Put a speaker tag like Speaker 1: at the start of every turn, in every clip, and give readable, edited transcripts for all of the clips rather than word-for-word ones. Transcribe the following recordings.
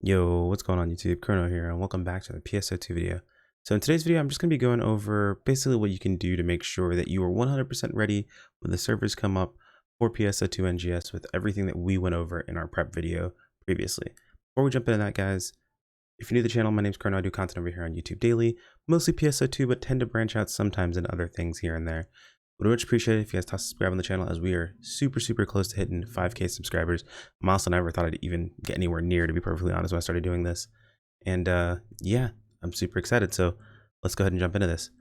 Speaker 1: Yo, what's going on YouTube? Chrono here, and welcome back to the PSO2 video. So in today's video, I'm just going to be going over basically what you can do to make sure that you are 100% ready when the servers come up for PSO2 NGS with everything that we went over in our prep video previously. Before we jump into that, guys, if you're new to the channel, my name's Chrono. I do content over here on YouTube daily, mostly PSO2, but tend to branch out sometimes into other things here and there. Would much appreciate it if you guys toss subscribe on the channel, as we are super close to hitting 5K subscribers. Milestone I never thought I'd even get anywhere near, to be perfectly honest, when I started doing this. And yeah, I'm super excited. So let's go ahead and jump into this.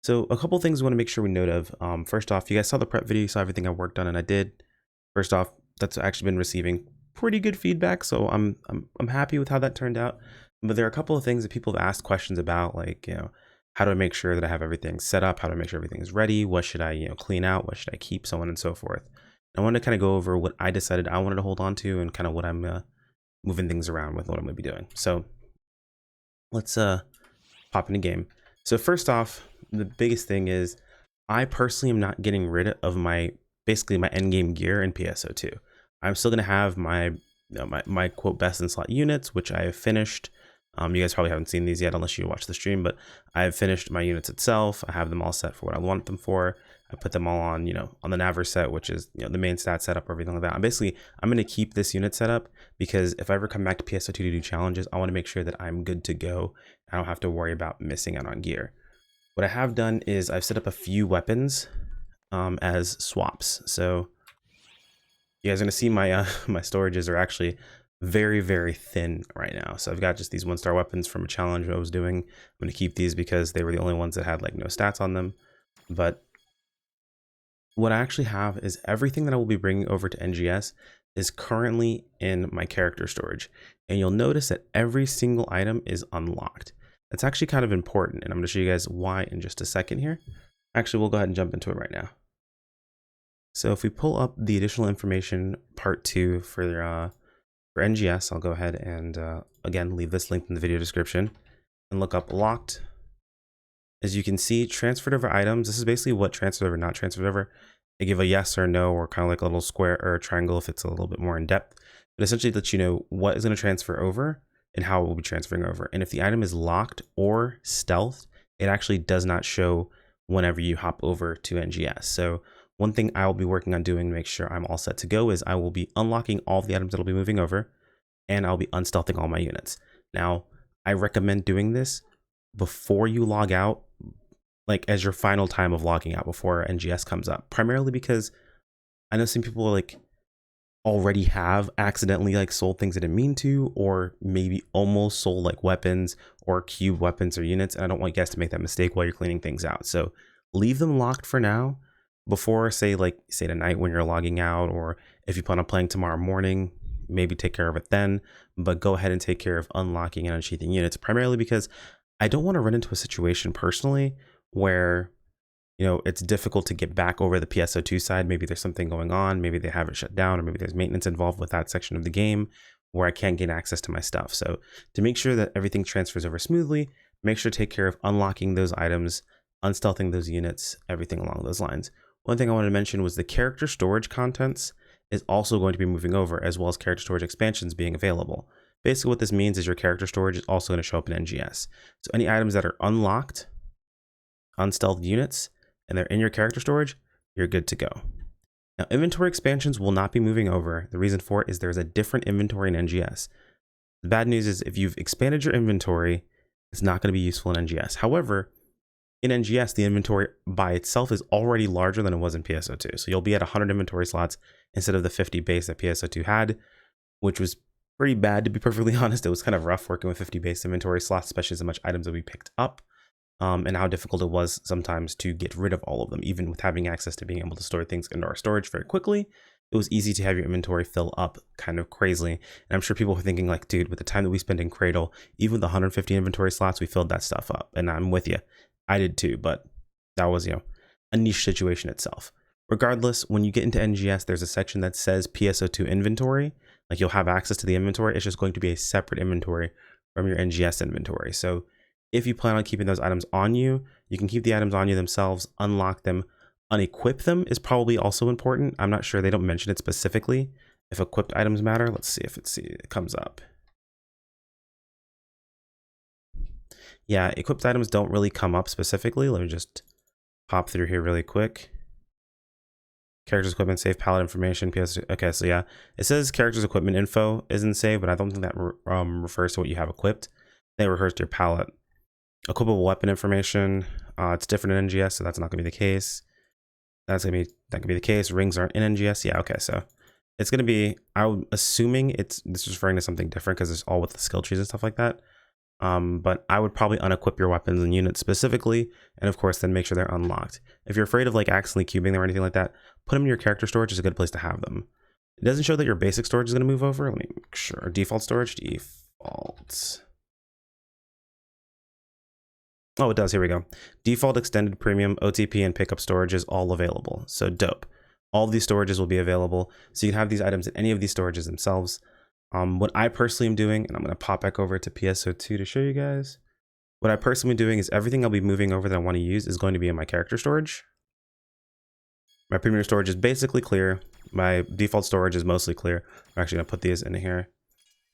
Speaker 1: So a couple things we want to make sure we note of. First off, you guys saw the prep video, you saw everything I worked on, and I did. First off, that's actually been receiving pretty good feedback, so I'm happy with how that turned out. But there are a couple of things that people have asked questions about, like, how do I make sure that I have everything set up? How do I make sure everything is ready? What should I, clean out? What should I keep? So on and so forth. I want to kind of go over what I decided I wanted to hold on to and kind of what I'm moving things around with, what I'm going to be doing. So let's pop in a game. So first off, the biggest thing is I personally am not getting rid of basically my end game gear in PSO2. I'm still going to have my my quote best in slot units, which I have finished. You guys probably haven't seen these yet unless you watch the stream, but I have finished my units itself. I have them all set for what I want them for. I put them all on, on the Naver set, which is, the main stat setup, everything like that. I'm going to keep this unit set up because if I ever come back to PSO2 to do challenges, I want to make sure that I'm good to go. I don't have to worry about missing out on gear. What I have done is I've set up a few weapons as swaps. So you guys are going to see my my storages are actually very thin right now. So I've got just these 1-star weapons from a challenge I was doing. I'm going to keep these because they were the only ones that had like no stats on them. But what I actually have is everything that I will be bringing over to NGS is currently in my character storage. And you'll notice that every single item is unlocked. That's actually kind of important, and I'm going to show you guys why in just a second here. Actually, we'll go ahead and jump into it right now. So if we pull up the additional information part 2 for NGS, I'll go ahead and again leave this link in the video description and look up locked. As you can see, transferred over items. This is basically what transferred over, not transferred over. They give a yes or no, or kind of like a little square or a triangle if it's a little bit more in depth. But essentially, it lets you know what is going to transfer over and how it will be transferring over. And if the item is locked or stealthed, it actually does not show whenever you hop over to NGS. So one thing I will be working on doing to make sure I'm all set to go is I will be unlocking all of the items that will be moving over, and I'll be unstealthing all my units. Now, I recommend doing this before you log out, like as your final time of logging out before NGS comes up, primarily because I know some people like already have accidentally like sold things they didn't mean to, or maybe almost sold like weapons or cube weapons or units, and I don't want you guys to make that mistake while you're cleaning things out. So leave them locked for now before say tonight when you're logging out, or if you plan on playing tomorrow morning, maybe take care of it then. But go ahead and take care of unlocking and unsheathing units, primarily because I don't want to run into a situation personally where it's difficult to get back over the PSO2 side. Maybe there's something going on, maybe they have it shut down, or maybe there's maintenance involved with that section of the game where I can't gain access to my stuff. So to make sure that everything transfers over smoothly, make sure to take care of unlocking those items, unstealthing those units, everything along those lines. One thing I wanted to mention was the character storage contents is also going to be moving over, as well as character storage expansions being available. Basically what this means is your character storage is also going to show up in NGS. So any items that are unlocked, unstealthed units, and they're in your character storage, you're good to go. Now, inventory expansions will not be moving over. The reason for it is there's a different inventory in NGS. The bad news is if you've expanded your inventory, it's not going to be useful in NGS. However, in NGS, the inventory by itself is already larger than it was in PSO2. So you'll be at 100 inventory slots instead of the 50 base that PSO2 had, which was pretty bad, to be perfectly honest. It was kind of rough working with 50 base inventory slots, especially as much items that we picked up. And how difficult it was sometimes to get rid of all of them. Even with having access to being able to store things into our storage very quickly, it was easy to have your inventory fill up kind of crazily. And I'm sure people were thinking like, dude, with the time that we spend in Cradle, even with the 150 inventory slots, we filled that stuff up. And I'm with you. I did too, but that was, a niche situation itself. Regardless, when you get into NGS, there's a section that says PSO2 inventory. Like you'll have access to the inventory. It's just going to be a separate inventory from your NGS inventory. So if you plan on keeping those items on you, you can keep the items on you themselves, unlock them. Unequip them is probably also important. I'm not sure, they don't mention it specifically if equipped items matter. Let's see if it comes up. Yeah, equipped items don't really come up specifically. Let me just pop through here really quick. Characters, equipment, save, palette information, PS2. Okay, so yeah, it says characters, equipment info isn't saved, but I don't think that refers to what you have equipped. It refers to your palette. Equipable weapon information, it's different in NGS, so that's not gonna be the case. That could be the case. Rings aren't in NGS. Yeah, okay, so it's gonna be, I'm assuming this is referring to something different because it's all with the skill trees and stuff like that. But I would probably unequip your weapons and units specifically, and of course then make sure they're unlocked. If you're afraid of like accidentally cubing them or anything like that, put them in your character storage. Is a good place to have them. It doesn't show that your basic storage is going to move over. Let me make sure. Default storage, default. Oh, it does. Here we go. Default, extended, premium, OTP, and pickup storage is all available. So dope. All of these storages will be available. So you can have these items in any of these storages themselves. What I personally am doing, and I'm going to pop back over to PSO2 to show you guys. What I personally am doing is everything I'll be moving over that I want to use is going to be in my character storage. My premium storage is basically clear. My default storage is mostly clear. I'm actually going to put these in here.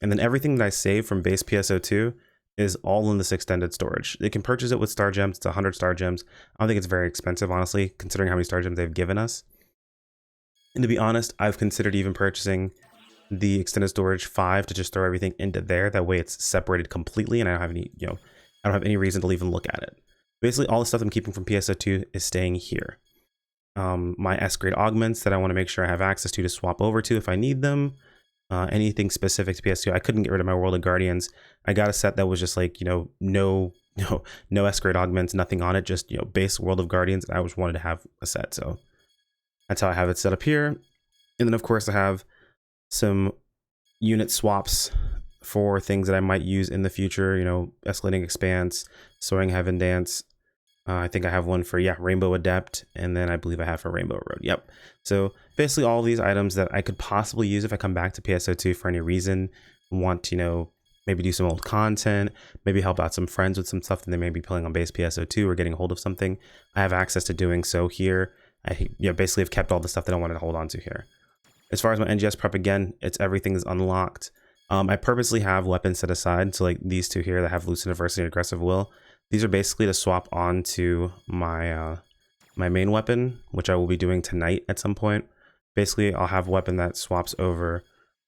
Speaker 1: And then everything that I save from base PSO2 is all in this extended storage. They can purchase it with star gems. It's 100 star gems. I don't think it's very expensive, honestly, considering how many star gems they've given us. And to be honest, I've considered even purchasing the extended storage 5 to just throw everything into there. That way it's separated completely and I don't have any, I don't have any reason to even look at it. Basically, all the stuff I'm keeping from PSO2 is staying here. My S grade augments that I want to make sure I have access to swap over to if I need them. Anything specific to PS2. I couldn't get rid of my World of Guardians. I got a set that was just like, no S grade augments, nothing on it, just, base World of Guardians. I always wanted to have a set, so that's how I have it set up here. And then of course I have some unit swaps for things that I might use in the future, Escalating Expanse, Soaring Heaven Dance. I think I have one for, Rainbow Adept, and then I believe I have for Rainbow Road. Yep. So basically all of these items that I could possibly use if I come back to PSO2 for any reason, want to, maybe do some old content, maybe help out some friends with some stuff that they may be playing on base PSO2 or getting a hold of something. I have access to doing so here. I basically have kept all the stuff that I wanted to hold on to here. As far as my NGS prep, again, everything is unlocked. I purposely have weapons set aside. So like these two here that have Lucid Adversity and Aggressive Will. These are basically to swap onto my my main weapon, which I will be doing tonight at some point. Basically, I'll have a weapon that swaps over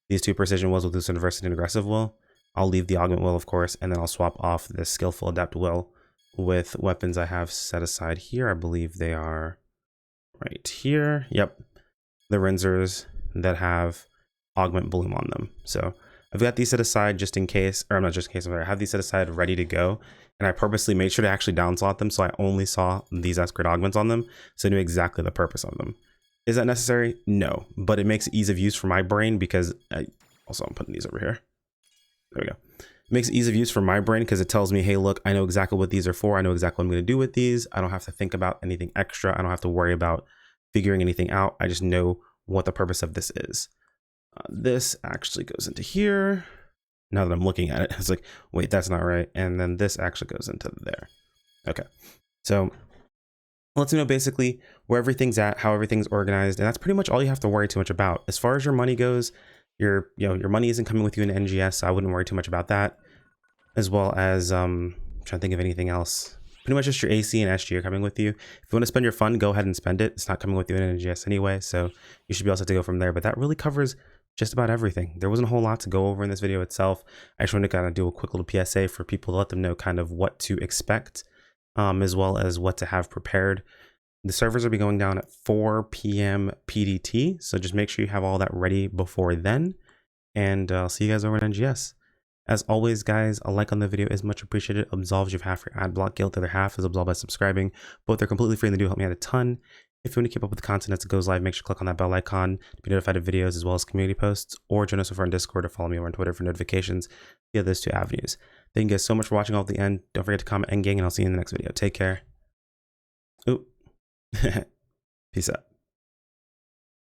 Speaker 1: these two Precision Wills with Lucid Adversity and Aggressive Will. I'll leave the Augment Will, of course, and then I'll swap off the Skillful Adept Will with weapons I have set aside here. I believe they are right here. Yep, the Rinsers that have Augment Bloom on them. So I've got these set aside just in case, or I'm not just in case, I have these set aside ready to go. And I purposely made sure to actually downslot them, so I only saw these S-grade augments on them, so I knew exactly the purpose of them. Is that necessary? No, but it makes ease of use for my brain because I'm putting these over here. There we go. It makes ease of use for my brain because it tells me, hey, look, I know exactly what these are for. I know exactly what I'm going to do with these. I don't have to think about anything extra. I don't have to worry about figuring anything out. I just know what the purpose of this is. This actually goes into here. Now that I'm looking at it, it's like, wait, that's not right. And then this actually goes into there. Okay. So let's know basically where everything's at, how everything's organized. And that's pretty much all you have to worry too much about. As far as your money goes, your money isn't coming with you in NGS, so I wouldn't worry too much about that. As well as, I'm trying to think of anything else. Pretty much just your AC and SG are coming with you. If you want to spend your fund, go ahead and spend it. It's not coming with you in NGS anyway, so you should be all set to go from there. But that really covers just about everything. There wasn't a whole lot to go over in this video itself. I just wanted to kind of do a quick little PSA for people to let them know kind of what to expect, as well as what to have prepared. The servers will be going down at 4 p.m. PDT, so just make sure you have all that ready before then. And I'll see you guys over in NGS. As always, guys, a like on the video is much appreciated. Absolves you of half your ad block guilt. The other half is absolved by subscribing. Both are completely free and they do help me out a ton. If you want to keep up with the content as it goes live, make sure to click on that bell icon to be notified of videos as well as community posts, or join us over on Discord or follow me over on Twitter for notifications via those two avenues. Thank you guys so much for watching all to the end. Don't forget to comment Endgang, and I'll see you in the next video. Take care. Ooh. Peace out.